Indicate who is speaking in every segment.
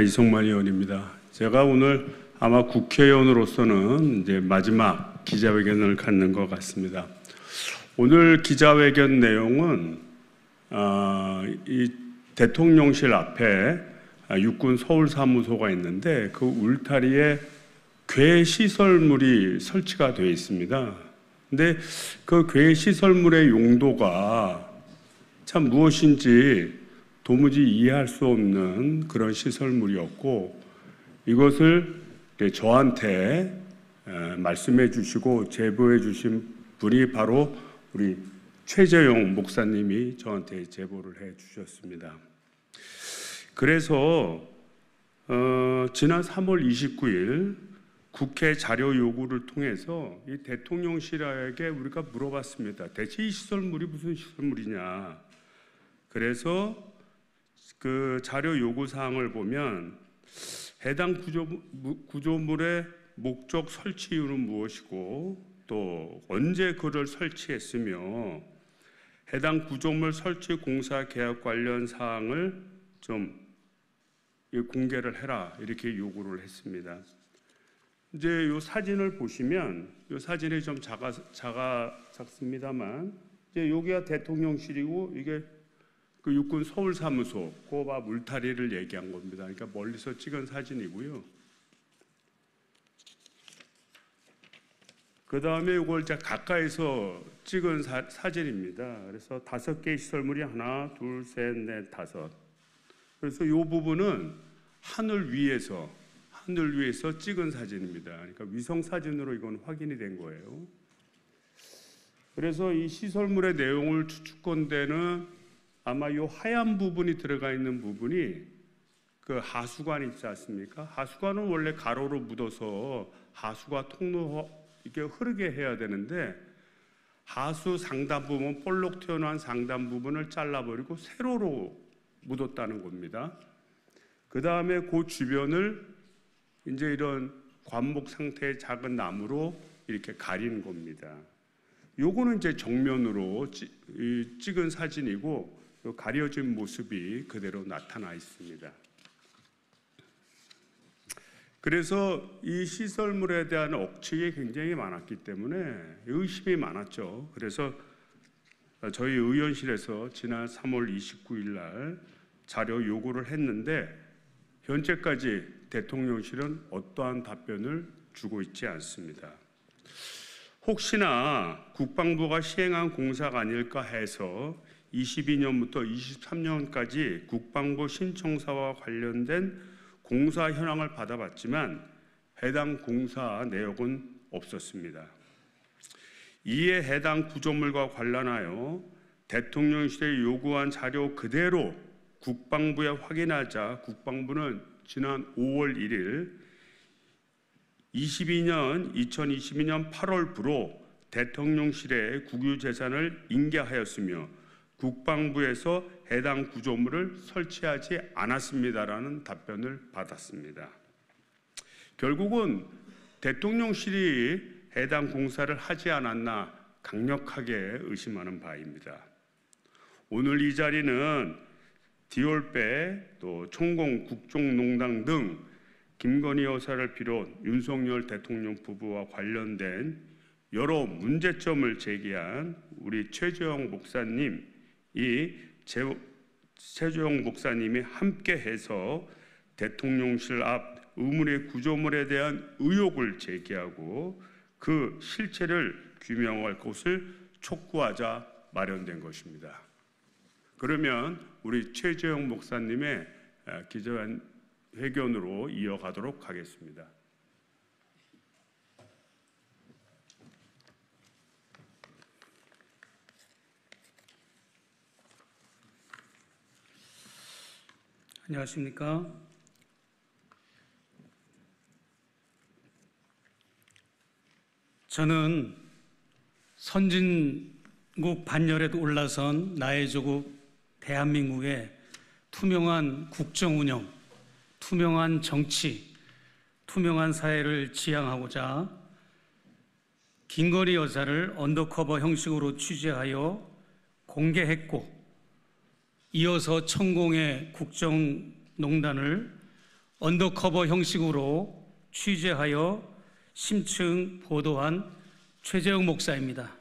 Speaker 1: 이성만 의원입니다. 제가 오늘 아마 국회의원으로서는 이제 마지막 기자회견을 갖는 것 같습니다. 오늘 기자회견 내용은 이 대통령실 앞에 육군 서울사무소가 있는데 그 울타리에 괴 시설물이 설치가 되어 있습니다. 근데 그 괴 시설물의 용도가 참 무엇인지 도무지 이해할 수 없는 그런 시설물이었고, 이것을 저한테 말씀해 주시고 제보해 주신 분이 바로 우리 최재용 목사님이 저한테 제보를 해 주셨습니다. 그래서 지난 3월 29일 국회 자료 요구를 통해서 이 대통령실에게 우리가 물어봤습니다. 대체 이 시설물이 무슨 시설물이냐. 그래서 그 자료 요구 사항을 보면 해당 구조물의 목적 설치 이유는 무엇이고 또 언제 그를 설치했으며 해당 구조물 설치 공사 계약 관련 사항을 좀 공개를 해라 이렇게 요구를 했습니다. 이제 이 사진을 보시면 이 사진이 좀 작습니다만 이제 여기가 대통령실이고 이게 그 육군 서울사무소 고바 울타리를 얘기한 겁니다. 그러니까 멀리서 찍은 사진이고요. 그 다음에 이걸 이제 가까이서 찍은 사진입니다. 그래서 5개의 시설물이 하나, 둘, 셋, 넷, 5. 그래서 이 부분은 하늘 위에서 찍은 사진입니다. 그러니까 위성 사진으로 이건 확인이 된 거예요. 그래서 이 시설물의 내용을 추측컨대는 아마 이 하얀 부분이 들어가 있는 부분이 그 하수관 있지 않습니까? 하수관은 원래 가로로 묻어서 하수가 통로 이렇게 흐르게 해야 되는데 하수 상단 부분, 볼록 튀어나온 상단 부분을 잘라버리고 세로로 묻었다는 겁니다. 그 다음에 그 주변을 이제 이런 관목 상태의 작은 나무로 이렇게 가린 겁니다. 요거는 이제 정면으로 찍은 사진이고 가려진 모습이 그대로 나타나 있습니다. 그래서 이 시설물에 대한 억측이 굉장히 많았기 때문에 의심이 많았죠. 그래서 저희 의원실에서 지난 3월 29일 날 자료 요구를 했는데 현재까지 대통령실은 어떠한 답변을 주고 있지 않습니다. 혹시나 국방부가 시행한 공사가 아닐까 해서 22년부터 23년까지 국방부 신청사와 관련된 공사 현황을 받아봤지만 해당 공사 내역은 없었습니다. 이에 해당 구조물과 관련하여 대통령실에 요구한 자료 그대로 국방부에 확인하자 국방부는 지난 5월 1일 2022년 8월부로 대통령실에 국유재산을 인계하였으며 국방부에서 해당 구조물을 설치하지 않았습니다라는 답변을 받았습니다. 결국은 대통령실이 해당 공사를 하지 않았나 강력하게 의심하는 바입니다. 오늘 이 자리는 디올배 또 총공 국정농단 등 김건희 여사를 비롯 윤석열 대통령 부부와 관련된 여러 문제점을 제기한 우리 최재형 목사님 최재형 목사님이 함께해서 대통령실 앞 의문의 구조물에 대한 의혹을 제기하고 그 실체를 규명할 것을 촉구하자 마련된 것입니다. 그러면 우리 최재형 목사님의 기자회견으로 이어가도록 하겠습니다.
Speaker 2: 안녕하십니까? 저는 선진국 반열에 올라선 나의 조국 대한민국의 투명한 국정 운영, 투명한 정치, 투명한 사회를 지향하고자 김건희 여사를 언더커버 형식으로 취재하여 공개했고 이어서 천공의 국정농단을 언더커버 형식으로 취재하여 심층 보도한 최재형 목사입니다.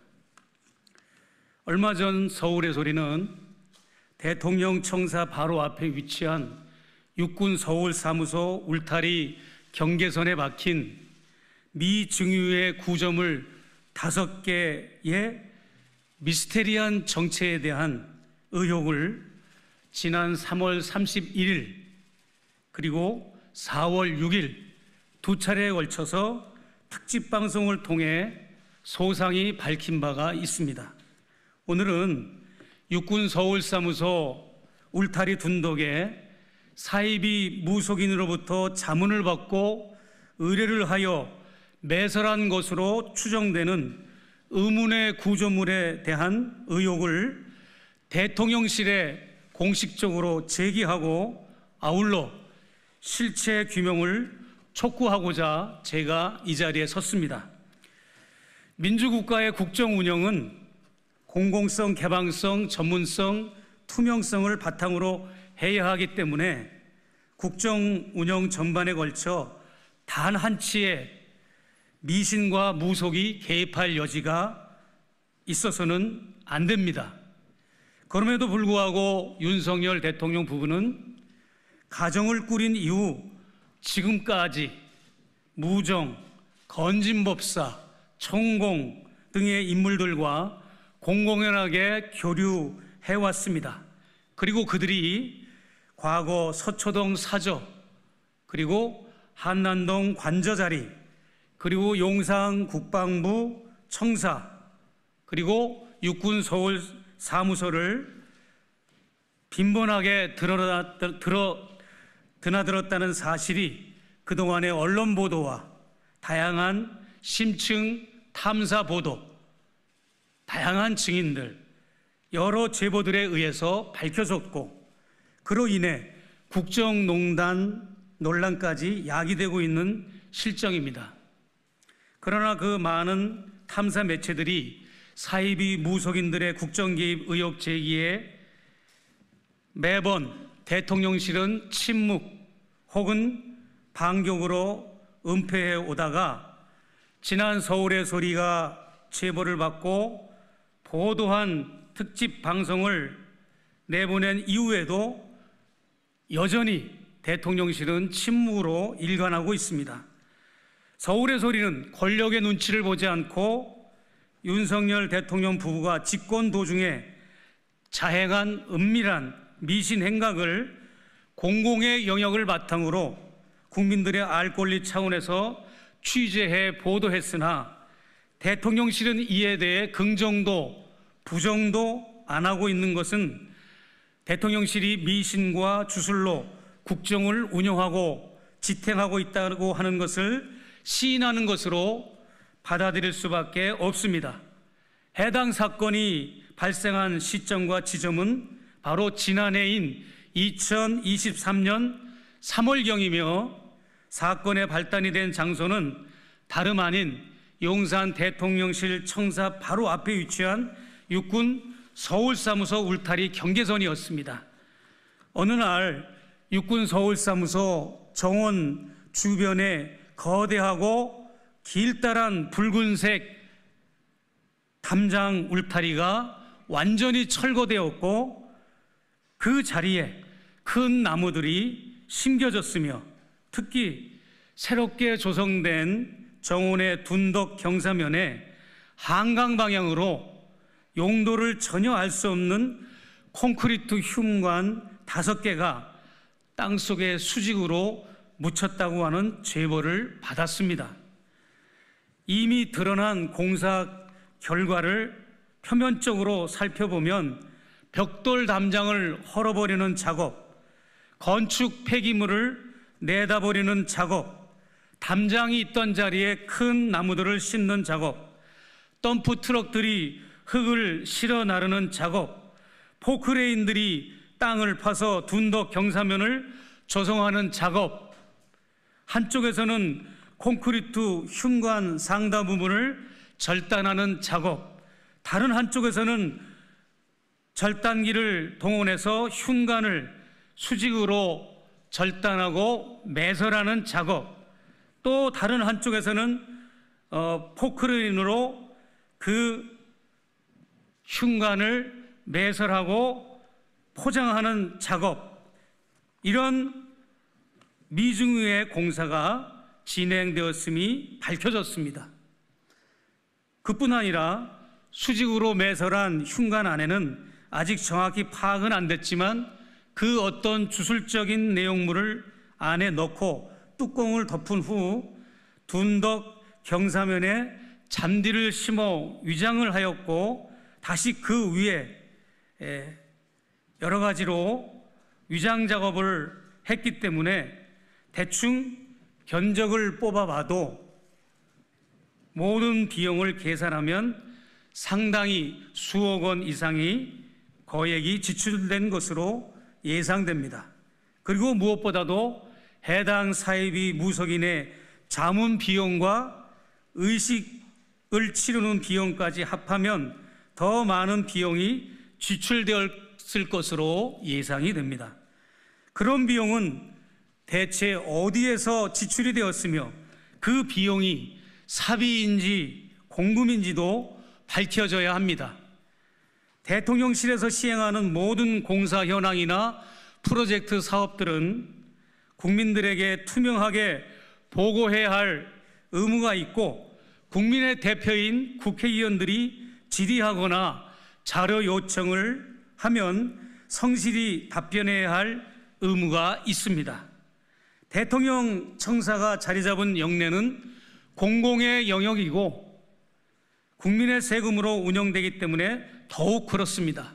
Speaker 2: 얼마 전 서울의 소리는 대통령 청사 바로 앞에 위치한 육군 서울 사무소 울타리 경계선에 박힌 미 증유의 구조물 5개의 미스테리한 정체에 대한 의혹을 지난 3월 31일 그리고 4월 6일 두 차례에 걸쳐서 특집 방송을 통해 소상히 밝힌 바가 있습니다. 오늘은 육군 서울사무소 울타리 둔덕에 사이비 무속인으로부터 자문을 받고 의뢰를 하여 매설한 것으로 추정되는 의문의 구조물에 대한 의혹을 대통령실에 공식적으로 제기하고 아울러 실체 규명을 촉구하고자 제가 이 자리에 섰습니다. 민주국가의 국정 운영은 공공성, 개방성, 전문성, 투명성을 바탕으로 해야 하기 때문에 국정 운영 전반에 걸쳐 단 한치의 미신과 무속이 개입할 여지가 있어서는 안 됩니다. 그럼에도 불구하고 윤석열 대통령 부부는 가정을 꾸린 이후 지금까지 무정, 건진법사, 천공 등의 인물들과 공공연하게 교류해왔습니다. 그리고 그들이 과거 서초동 사저, 그리고 한남동 관저자리, 그리고 용산 국방부 청사, 그리고 육군 서울 사무소를 빈번하게 드나들었다는 사실이 그동안의 언론 보도와 다양한 심층 탐사 보도, 다양한 증인들, 여러 제보들에 의해서 밝혀졌고 그로 인해 국정농단 논란까지 야기되고 있는 실정입니다. 그러나 그 많은 탐사 매체들이 사이비 무속인들의 국정 개입 의혹 제기에 매번 대통령실은 침묵 혹은 반격으로 은폐해 오다가 지난 서울의 소리가 제보를 받고 보도한 특집 방송을 내보낸 이후에도 여전히 대통령실은 침묵으로 일관하고 있습니다. 서울의 소리는 권력의 눈치를 보지 않고 윤석열 대통령 부부가 집권 도중에 자행한 은밀한 미신 행각을 공공의 영역을 바탕으로 국민들의 알 권리 차원에서 취재해 보도했으나 대통령실은 이에 대해 긍정도 부정도 안 하고 있는 것은 대통령실이 미신과 주술로 국정을 운영하고 지탱하고 있다고 하는 것을 시인하는 것으로 받아들일 수밖에 없습니다. 해당 사건이 발생한 시점과 지점은 바로 지난해인 2023년 3월경이며 사건의 발단이 된 장소는 다름 아닌 용산 대통령실 청사 바로 앞에 위치한 육군 서울사무소 울타리 경계선이었습니다. 어느 날 육군 서울사무소 정원 주변에 거대하고 길다란 붉은색 담장 울타리가 완전히 철거되었고 그 자리에 큰 나무들이 심겨졌으며 특히 새롭게 조성된 정원의 둔덕 경사면에 한강 방향으로 용도를 전혀 알 수 없는 콘크리트 흉관 5개가 땅속에 수직으로 묻혔다고 하는 제보를 받았습니다. 이미 드러난 공사 결과를 표면적으로 살펴보면 벽돌 담장을 헐어버리는 작업, 건축 폐기물을 내다버리는 작업, 담장이 있던 자리에 큰 나무들을 심는 작업, 덤프 트럭들이 흙을 실어 나르는 작업, 포크레인들이 땅을 파서 둔덕 경사면을 조성하는 작업, 한쪽에서는 콘크리트 흉관 상다 부분을 절단하는 작업, 다른 한쪽에서는 절단기를 동원해서 흉관을 수직으로 절단하고 매설하는 작업, 또 다른 한쪽에서는 포크레인으로 그 흉관을 매설하고 포장하는 작업, 이런 미중유의 공사가 진행되었음이 밝혀졌습니다. 그뿐 아니라 수직으로 매설한 흉관 안에는 아직 정확히 파악은 안 됐지만 그 어떤 주술적인 내용물을 안에 넣고 뚜껑을 덮은 후 둔덕 경사면에 잔디를 심어 위장을 하였고, 다시 그 위에 여러 가지로 위장 작업을 했기 때문에 대충 견적을 뽑아봐도 모든 비용을 계산하면 상당히 수억 원 이상이 거액이 지출된 것으로 예상됩니다. 그리고 무엇보다도 해당 사이비 무속인의 자문 비용과 의식을 치르는 비용까지 합하면 더 많은 비용이 지출되었을 것으로 예상이 됩니다. 그런 비용은 대체 어디에서 지출이 되었으며 그 비용이 사비인지 공금인지도 밝혀져야 합니다. 대통령실에서 시행하는 모든 공사 현황이나 프로젝트 사업들은 국민들에게 투명하게 보고해야 할 의무가 있고, 국민의 대표인 국회의원들이 질의하거나 자료 요청을 하면 성실히 답변해야 할 의무가 있습니다. 대통령 청사가 자리 잡은 영내는 공공의 영역이고 국민의 세금으로 운영되기 때문에 더욱 그렇습니다.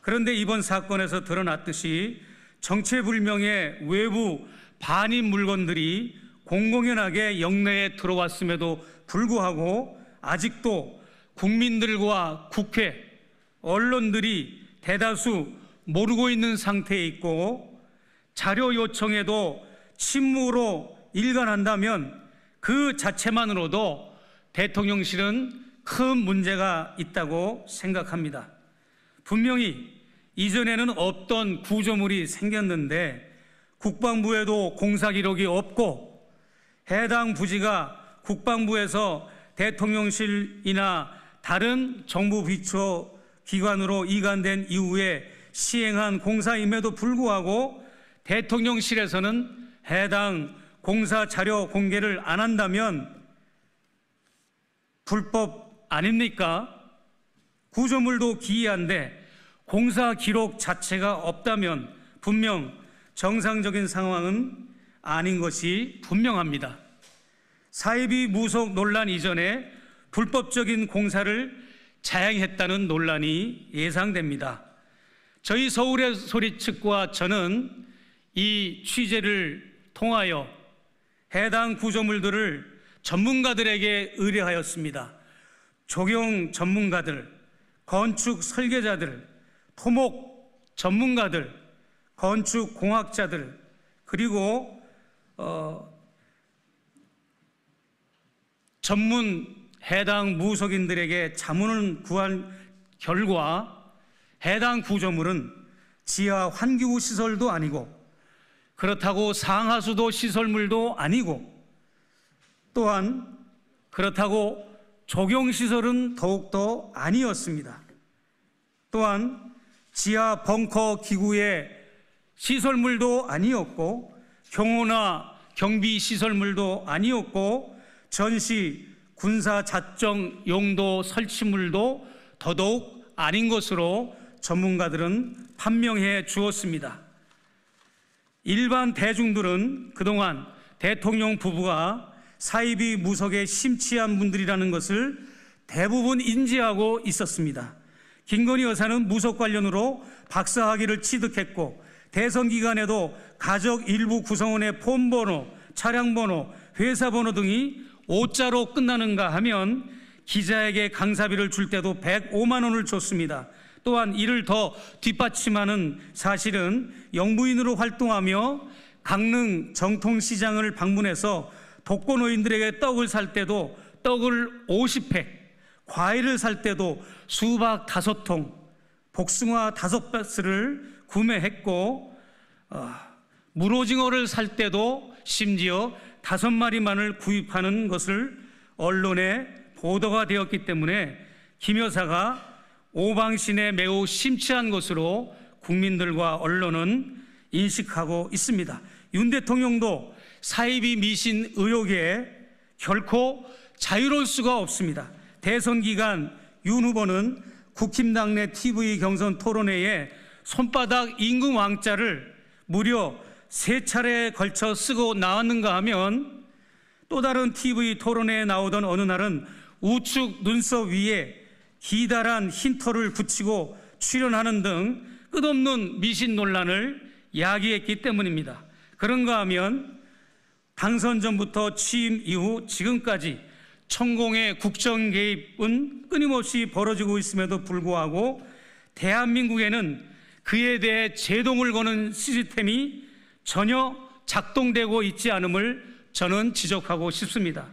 Speaker 2: 그런데 이번 사건에서 드러났듯이 정체불명의 외부 반입 물건들이 공공연하게 영내에 들어왔음에도 불구하고 아직도 국민들과 국회, 언론들이 대다수 모르고 있는 상태에 있고, 자료 요청에도 침묵으로 일관한다면 그 자체만으로도 대통령실은 큰 문제가 있다고 생각합니다. 분명히 이전에는 없던 구조물이 생겼는데 국방부에도 공사 기록이 없고, 해당 부지가 국방부에서 대통령실이나 다른 정부 비처 기관으로 이관된 이후에 시행한 공사임에도 불구하고 대통령실에서는 해당 공사 자료 공개를 안 한다면 불법 아닙니까? 구조물도 기이한데 공사 기록 자체가 없다면 분명 정상적인 상황은 아닌 것이 분명합니다. 사이비 무속 논란 이전에 불법적인 공사를 자행했다는 논란이 예상됩니다. 저희 서울의 소리 측과 저는 이 취재를 통하여 해당 구조물들을 전문가들에게 의뢰하였습니다. 조경 전문가들, 건축 설계자들, 토목 전문가들, 건축 공학자들, 그리고 전문 해당 무속인들에게 자문을 구한 결과 해당 구조물은 지하 환기구 시설도 아니고, 그렇다고 상하수도 시설물도 아니고, 또한 그렇다고 조경시설은 더욱더 아니었습니다. 또한 지하 벙커 기구의 시설물도 아니었고, 경호나 경비 시설물도 아니었고, 전시 군사 자정 용도 설치물도 더더욱 아닌 것으로 전문가들은 판명해 주었습니다. 일반 대중들은 그동안 대통령 부부가 사이비 무속에 심취한 분들이라는 것을 대부분 인지하고 있었습니다. 김건희 여사는 무속 관련으로 박사학위를 취득했고, 대선 기간에도 가족 일부 구성원의 폰번호, 차량번호, 회사번호 등이 5자로 끝나는가 하면 기자에게 강사비를 줄 때도 105만 원을 줬습니다. 또한 이를 더 뒷받침하는 사실은 영부인으로 활동하며 강릉 정통시장을 방문해서 독거노인들에게 떡을 살 때도 떡을 50팩, 과일을 살 때도 수박 5통, 복숭아 5박스를 구매했고, 물오징어를 살 때도 심지어 5마리만을 구입하는 것을 언론에 보도가 되었기 때문에 김 여사가 오방신에 매우 심취한 것으로 국민들과 언론은 인식하고 있습니다. 윤 대통령도 사이비 미신 의혹에 결코 자유로울 수가 없습니다. 대선 기간 윤 후보는 국힘당 내 TV 경선 토론회에 손바닥 임금 왕자를 무려 3차례에 걸쳐 쓰고 나왔는가 하면 또 다른 TV 토론회에 나오던 어느 날은 우측 눈썹 위에 기다란 흰털을 붙이고 출연하는 등 끝없는 미신 논란을 야기했기 때문입니다. 그런가 하면 당선 전부터 취임 이후 지금까지 천공의 국정 개입은 끊임없이 벌어지고 있음에도 불구하고 대한민국에는 그에 대해 제동을 거는 시스템이 전혀 작동되고 있지 않음을 저는 지적하고 싶습니다.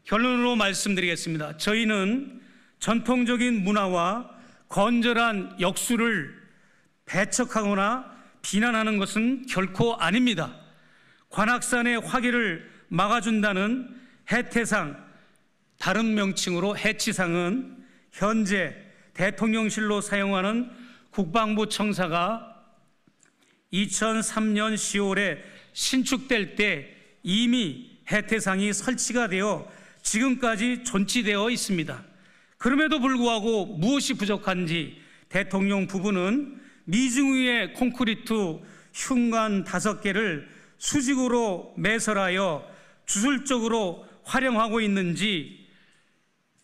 Speaker 2: 결론으로 말씀드리겠습니다. 저희는 전통적인 문화와 건전한 역수를 배척하거나 비난하는 것은 결코 아닙니다. 관악산의 화기를 막아준다는 해태상, 다른 명칭으로 해치상은 현재 대통령실로 사용하는 국방부 청사가 2003년 10월에 신축될 때 이미 해태상이 설치가 되어 지금까지 존치되어 있습니다. 그럼에도 불구하고 무엇이 부족한지 대통령 부부는 미증 위에 콘크리트 흉관 5개를 수직으로 매설하여 주술적으로 활용하고 있는지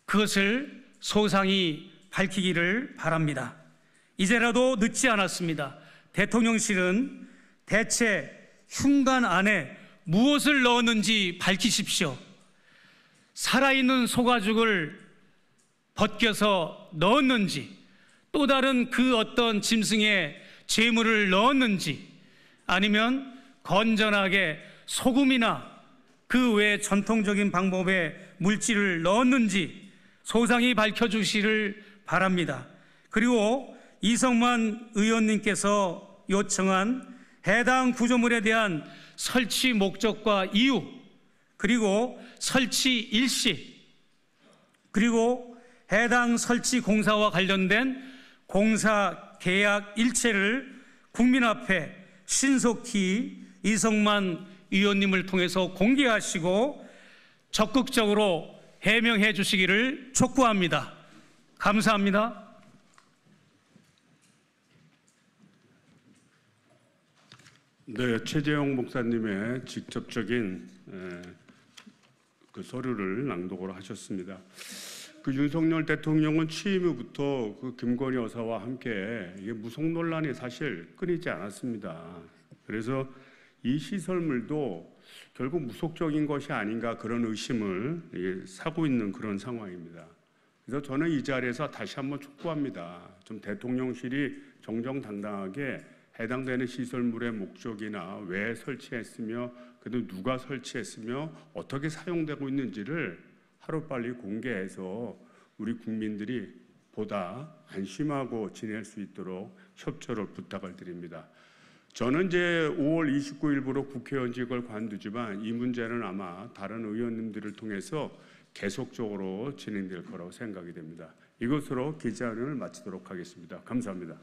Speaker 2: 그것을 소상히 밝히기를 바랍니다. 이제라도 늦지 않았습니다. 대통령실은 대체 흉관 안에 무엇을 넣었는지 밝히십시오. 살아있는 소가죽을 벗겨서 넣었는지, 또 다른 그 어떤 짐승의 제물을 넣었는지, 아니면 건전하게 소금이나 그 외 전통적인 방법의 물질을 넣었는지 소상히 밝혀주시기를 바랍니다. 그리고 이성만 의원님께서 요청한 해당 구조물에 대한 설치 목적과 이유, 그리고 설치 일시, 그리고 해당 설치 공사와 관련된 공사 계약 일체를 국민 앞에 신속히 이성만 의원님을 통해서 공개하시고 적극적으로 해명해 주시기를 촉구합니다. 감사합니다.
Speaker 1: 네, 최재형 목사님의 직접적인 그 서류를 낭독을 하셨습니다. 그 윤석열 대통령은 취임 후부터 그 김건희 여사와 함께 이게 무속 논란이 사실 끊이지 않았습니다. 그래서 이 시설물도 결국 무속적인 것이 아닌가 그런 의심을 사고 있는 그런 상황입니다. 그래서 저는 이 자리에서 다시 한번 촉구합니다. 좀 대통령실이 정정당당하게 해당되는 시설물의 목적이나 왜 설치했으며 그래도 누가 설치했으며 어떻게 사용되고 있는지를 하루빨리 공개해서 우리 국민들이 보다 안심하고 지낼 수 있도록 협조를 부탁을 드립니다. 저는 이제 5월 29일부로 국회의원직을 관두지만 이 문제는 아마 다른 의원님들을 통해서 계속적으로 진행될 거라고 생각이 됩니다. 이것으로 기자회견을 마치도록 하겠습니다. 감사합니다.